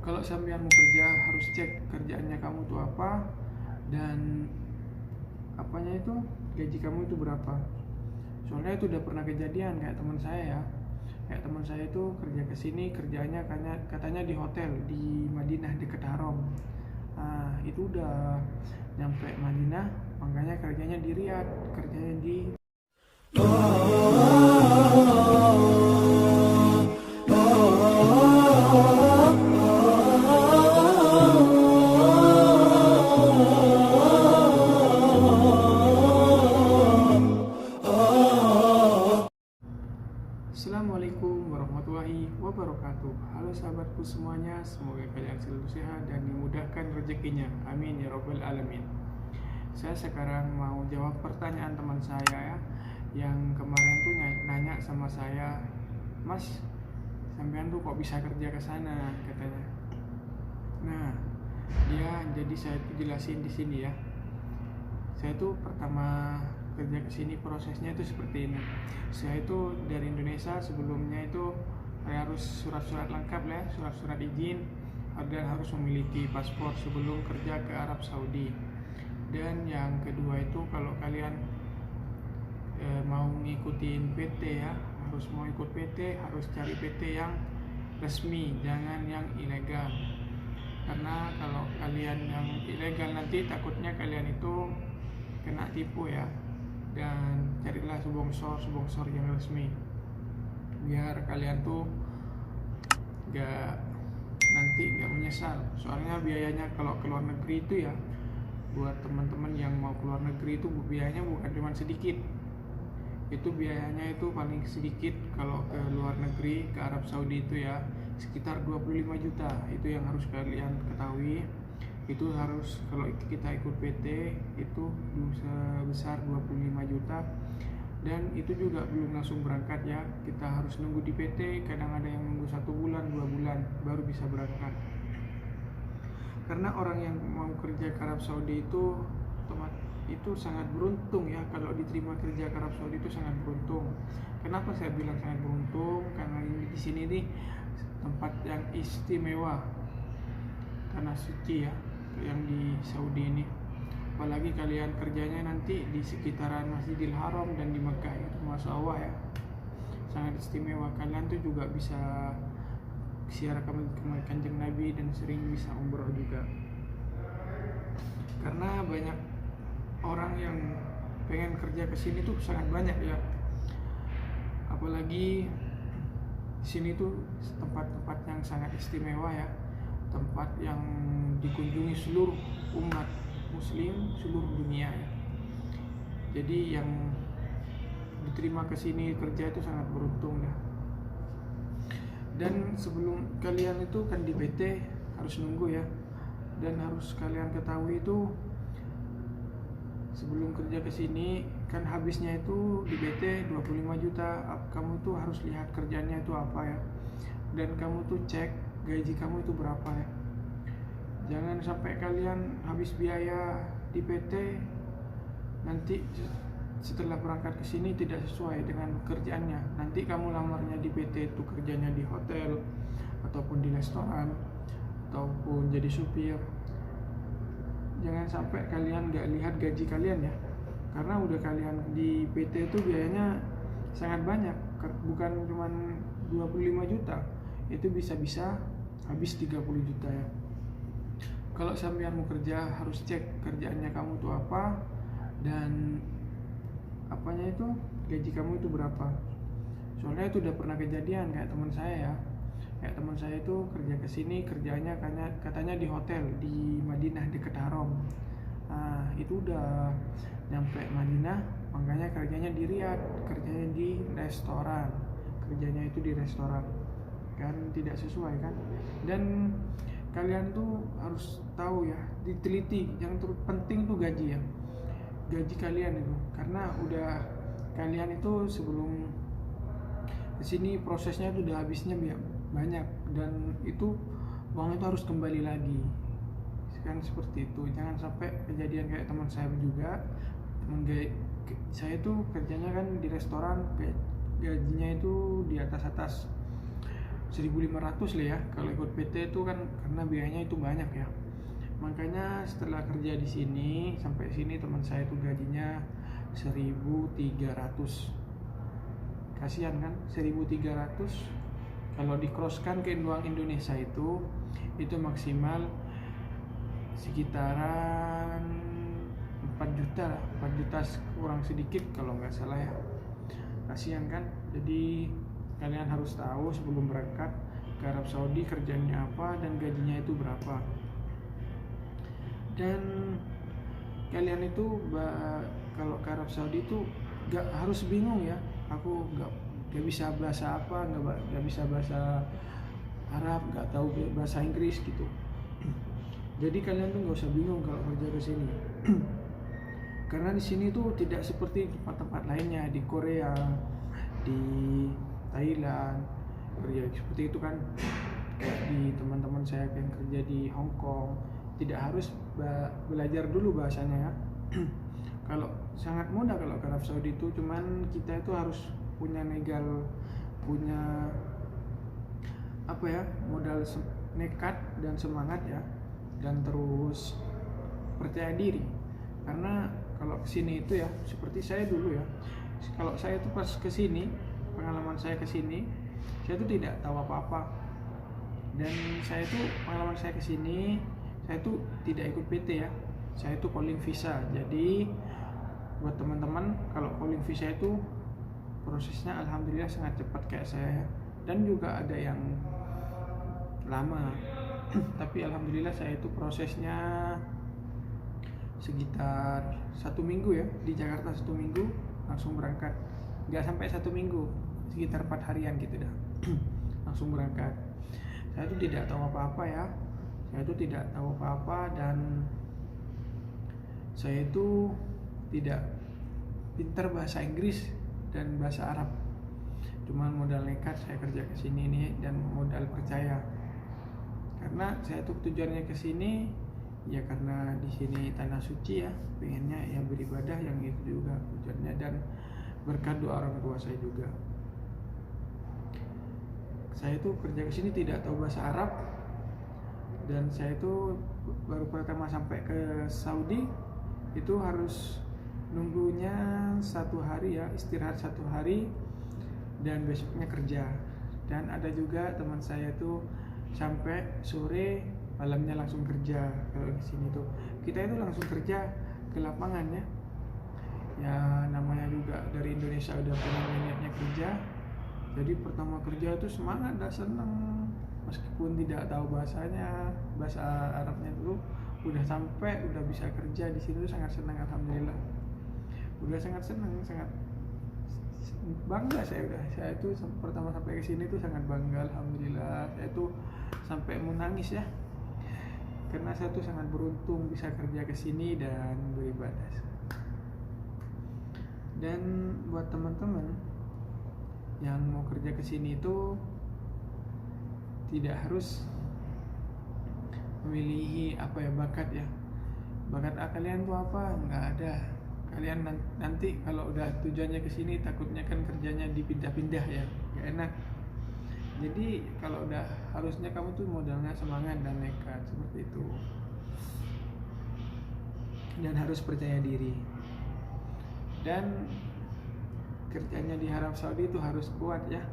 Kalau sampean mau kerja harus cek kerjaannya kamu tuh apa, dan apanya itu gaji kamu itu berapa. Soalnya itu udah pernah kejadian kayak teman saya ya. Kayak teman saya itu kerja ke sini, kerjanya katanya di hotel di Madinah dekat Haram. Nah, itu udah nyampe Madinah, makanya kerjanya di Riyadh, kerjanya di Assalamualaikum warahmatullahi wabarakatuh. Halo sahabatku semuanya, semoga kalian selalu sehat dan dimudahkan rezekinya. Amin ya robbal alamin. Saya sekarang mau jawab pertanyaan teman saya ya, yang kemarin tuh nanya sama saya, Mas, sampean tuh kok bisa kerja ke sana katanya. Nah, jadi saya tuh jelasin di sini ya. Saya tuh pertama kerja ke sini prosesnya itu seperti ini. Saya itu dari Indonesia, sebelumnya itu harus surat-surat lengkap lah, surat-surat izin, dan harus memiliki paspor sebelum kerja ke Arab Saudi. Dan yang kedua itu kalau kalian mau ngikutin PT ya, harus mau ikut PT, harus cari PT yang resmi, jangan yang ilegal. Karena kalau kalian yang ilegal nanti takutnya kalian itu kena tipu ya. Dan carilah sponsor yang resmi, biar kalian tuh nanti nggak menyesal. Soalnya biayanya kalau ke luar negeri itu ya, buat teman-teman yang mau ke luar negeri itu biayanya bukan cuma sedikit. Itu biayanya itu paling sedikit kalau ke luar negeri, ke Arab Saudi itu ya sekitar 25 juta. Itu yang harus kalian ketahui. Itu harus, kalau kita ikut PT itu sebesar 25 juta. Dan itu juga belum langsung berangkat ya, kita harus nunggu di PT. Kadang ada yang nunggu 1 bulan 2 bulan baru bisa berangkat. Karena orang yang mau kerja ke Arab Saudi itu sangat beruntung ya. Kalau diterima kerja ke Arab Saudi itu sangat beruntung. Kenapa saya bilang sangat beruntung? Karena di sini nih tempat yang istimewa, tanah suci ya, yang di Saudi ini. Apalagi kalian kerjanya nanti di sekitaran Masjidil Haram dan di Mekah, itu Masya Allah ya, sangat istimewa. Kalian tuh juga bisa ziarah ke Kanjeng Nabi dan sering bisa umroh juga. Karena banyak orang yang pengen kerja ke sini tuh sangat banyak ya. Apalagi sini tuh tempat-tempat yang sangat istimewa ya, tempat yang dikunjungi seluruh umat muslim seluruh dunia ya. Jadi yang diterima ke sini kerja itu sangat beruntung ya. Dan sebelum kalian itu kan di PT harus nunggu ya. Dan harus kalian ketahui itu, sebelum kerja ke sini kan habisnya itu di PT 25 juta. Kamu tuh harus lihat kerjanya itu apa ya. Dan kamu tuh cek gaji kamu itu berapa ya. Jangan sampai kalian habis biaya di PT, nanti setelah berangkat ke sini tidak sesuai dengan kerjaannya. Nanti kamu lamarnya di PT itu kerjanya di hotel ataupun di restoran ataupun jadi supir. Jangan sampai kalian gak lihat gaji kalian ya. Karena udah kalian di PT itu biayanya sangat banyak, bukan cuma 25 juta. Itu bisa-bisa habis 30 juta ya. Kalau sampean mau kerja harus cek kerjaannya kamu tuh apa, dan apanya itu gaji kamu itu berapa. Soalnya itu udah pernah kejadian kayak teman saya ya. Kayak teman saya itu kerja ke sini, kerjanya katanya di hotel di Madinah dekat Haram. Nah, itu udah nyampe Madinah, makanya kerjanya di Riyadh, kerjanya di restoran. Kerjanya itu di restoran. Kan tidak sesuai kan? Dan kalian tuh harus tahu ya, diteliti. Yang terpenting tuh gaji ya. Gaji kalian itu, karena udah kalian itu sebelum kesini prosesnya itu udah habisnya banyak, dan itu uang itu harus kembali lagi kan, seperti itu. Jangan sampai kejadian kayak teman saya juga. Saya tuh kerjanya kan di restoran, gajinya itu di atas 1.500 lah ya kalau ikut PT itu kan, karena biayanya itu banyak ya. Makanya setelah kerja di sini sampai sini teman saya itu gajinya 1.300. Kasihan kan, 1.300 kalau dikroskan ke uang Indonesia itu maksimal sekitaran 4 juta lah, 4 juta kurang sedikit kalau nggak salah ya. Kasihan kan. Jadi kalian harus tahu sebelum berangkat ke Arab Saudi kerjanya apa dan gajinya itu berapa. Dan kalian itu kalau ke Arab Saudi itu gak harus bingung ya. Aku gak bisa bahasa apa, gak bisa bahasa Arab, gak tahu bahasa Inggris gitu. Jadi kalian tuh gak usah bingung kalau kerja ke sini. Karena di sini tuh tidak seperti tempat-tempat lainnya di Korea, di Thailand kerja seperti itu kan. Kayak di teman-teman saya yang kerja di Hong Kong, tidak harus belajar dulu bahasanya ya. Kalau sangat mudah kalau ke Arab Saudi itu, cuman kita itu harus punya punya apa ya, modal nekat dan semangat ya, dan terus percaya diri. Karena kalau kesini itu ya seperti saya dulu ya, kalau saya itu pas kesini, pengalaman saya kesini, saya itu tidak tahu apa-apa. Dan saya itu pengalaman saya kesini, saya itu tidak ikut PT ya, saya itu calling visa. Jadi buat teman-teman, kalau calling visa itu prosesnya alhamdulillah sangat cepat kayak saya, dan juga ada yang lama. Tapi alhamdulillah saya itu prosesnya sekitar 1 minggu ya, di Jakarta 1 minggu langsung berangkat. Nggak sampai 1 minggu, sekitar 4 harian gitu dah. Langsung berangkat. Saya itu tidak tahu apa-apa ya, saya itu tidak tahu apa-apa, dan saya itu tidak pintar bahasa Inggris dan bahasa Arab. Cuman modal nekat saya kerja ke sini nih, dan modal percaya. Karena saya tuh tujuannya ke sini ya karena di sini tanah suci ya, pengennya ya beribadah, yang itu juga tujuannya, dan berkat doa orang tua saya juga. Saya tuh kerja ke sini tidak tahu bahasa Arab, dan saya itu baru pertama sampai ke Saudi itu harus nunggunya 1 hari ya, istirahat 1 hari dan besoknya kerja. Dan ada juga teman saya itu sampai sore, malamnya langsung kerja. Kalau di sini tuh kita itu langsung kerja ke lapangan ya. Ya namanya juga dari Indonesia udah punya niatnya kerja. Jadi pertama kerja itu semangat dan seneng, meskipun tidak tahu bahasanya, bahasa Arabnya dulu, udah sampai, udah bisa kerja di sini tuh sangat senang alhamdulillah. Udah sangat senang, sangat bangga saya tuh pertama sampai ke sini tuh sangat bangga alhamdulillah. Saya tuh sampai mau nangis ya, karena saya tuh sangat beruntung bisa kerja ke sini dan beribadah. Dan buat teman-teman yang mau kerja ke sini itu tidak harus memilih apa ya, bakat ya. Bakat kalian tuh apa? Nggak ada. Kalian nanti kalau udah tujuannya ke sini takutnya kan kerjanya dipindah-pindah ya, nggak enak. Jadi kalau udah, harusnya kamu tuh modalnya semangat dan nekat seperti itu. Dan harus percaya diri. Dan kerjanya di Arab Saudi itu harus kuat ya,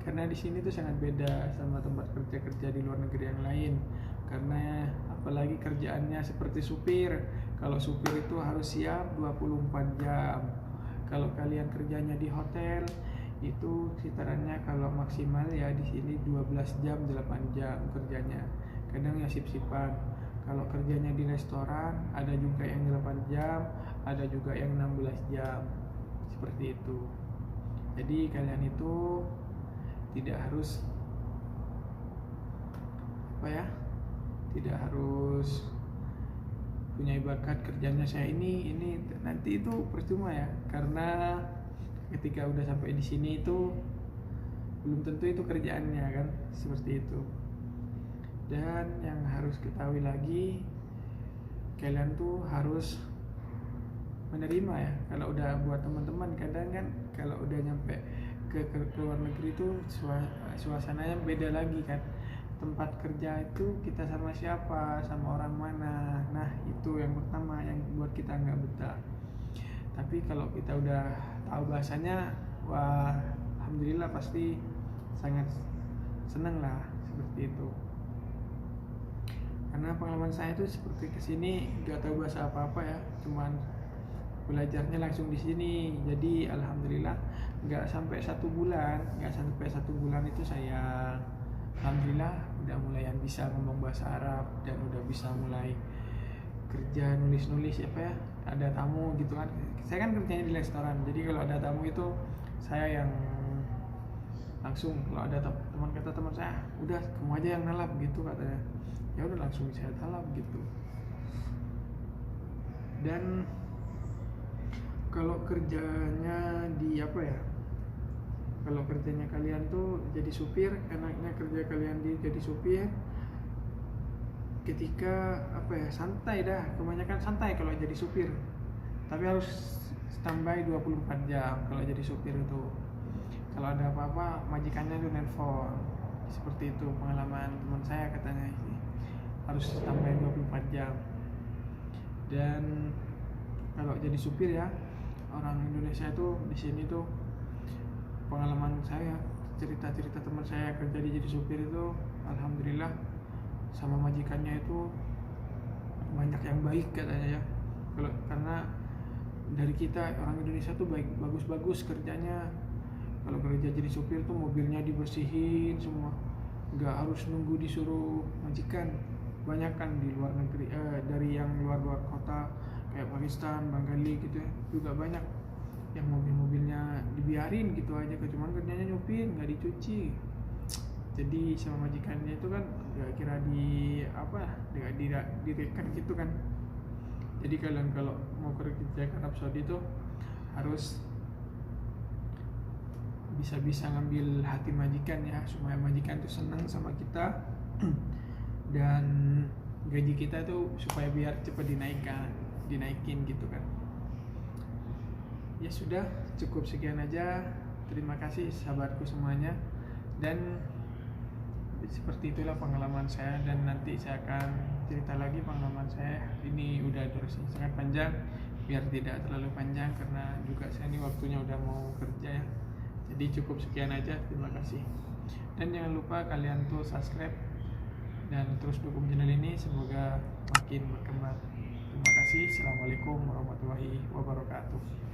karena di sini tuh sangat beda sama tempat kerja di luar negeri yang lain. Karena apalagi kerjaannya seperti supir. Kalau supir itu harus siap 24 jam. Kalau kalian kerjanya di hotel itu sekitarannya kalau maksimal ya di sini 12 jam 8 jam kerjanya. Kadang ya sip-sipan. Kalau kerjanya di restoran ada juga yang 8 jam, ada juga yang 16 jam. Seperti itu. Jadi kalian itu tidak harus apa ya? Tidak harus punya bakat kerjanya saya ini nanti itu percuma ya, karena ketika udah sampai di sini itu belum tentu itu kerjaannya kan, seperti itu. Dan yang harus ketahui lagi, kalian tuh harus menerima ya. Kalau udah buat teman-teman kadang kan kalau udah nyampe ke luar negeri itu suasananya beda lagi kan. Tempat kerja itu kita sama siapa, sama orang mana. Nah itu yang pertama yang buat kita nggak betah. Tapi kalau kita udah tahu bahasanya, wah alhamdulillah pasti sangat seneng lah seperti itu. Karena pengalaman saya itu seperti kesini nggak tahu bahasa apa-apa ya, cuman belajarnya langsung di sini. Jadi alhamdulillah nggak sampai 1 bulan itu saya alhamdulillah udah mulai yang bisa ngomong bahasa Arab dan udah bisa mulai kerja nulis apa ya, ada tamu gitu kan. Saya kan kerjanya di restoran, jadi kalau ada tamu itu saya yang langsung, kalau ada teman saya, udah kamu aja yang nalap gitu katanya, ya udah langsung saya talap gitu. Dan kalau kerjanya di apa ya, kalau kerjanya kalian tuh jadi supir, enaknya kerja kalian jadi supir ketika apa ya, santai dah, kebanyakan santai kalau jadi supir. Tapi harus standby 24 jam kalau jadi supir itu. Kalau ada apa-apa majikannya tuh nelpon. Seperti itu pengalaman teman saya, katanya sih harus standby 24 jam. Dan kalau jadi supir ya, orang Indonesia tuh di sini tuh, pengalaman saya, cerita-cerita teman saya kerja jadi supir itu, alhamdulillah sama majikannya itu banyak yang baik katanya ya. Karena dari kita orang Indonesia tuh bagus kerjanya. Kalau kerja jadi supir tuh mobilnya dibersihin semua, nggak harus nunggu disuruh majikan. Banyak kan di luar negeri, dari yang luar kota kayak Pakistan, Bengali gitu ya, juga banyak yang mobilnya dibiarin gitu aja, cuman kerjanya nyupir, nggak dicuci. Jadi sama majikannya itu kan nggak kira direkan gitu kan. Jadi kalian kalau mau kerja ke Arab Saudi itu harus bisa ngambil hati majikan ya, supaya majikan tuh senang sama kita dan gaji kita tuh supaya biar cepat dinaikin gitu kan. Ya sudah, cukup sekian aja. Terima kasih sahabatku semuanya. Dan seperti itulah pengalaman saya, dan nanti saya akan cerita lagi pengalaman saya. Ini udah durasinya sangat panjang, biar tidak terlalu panjang karena juga saya ini waktunya udah mau kerja ya. Jadi cukup sekian aja, terima kasih. Dan jangan lupa kalian tuh subscribe dan terus dukung channel ini, semoga makin berkembang. Terima kasih. Assalamualaikum warahmatullahi wabarakatuh.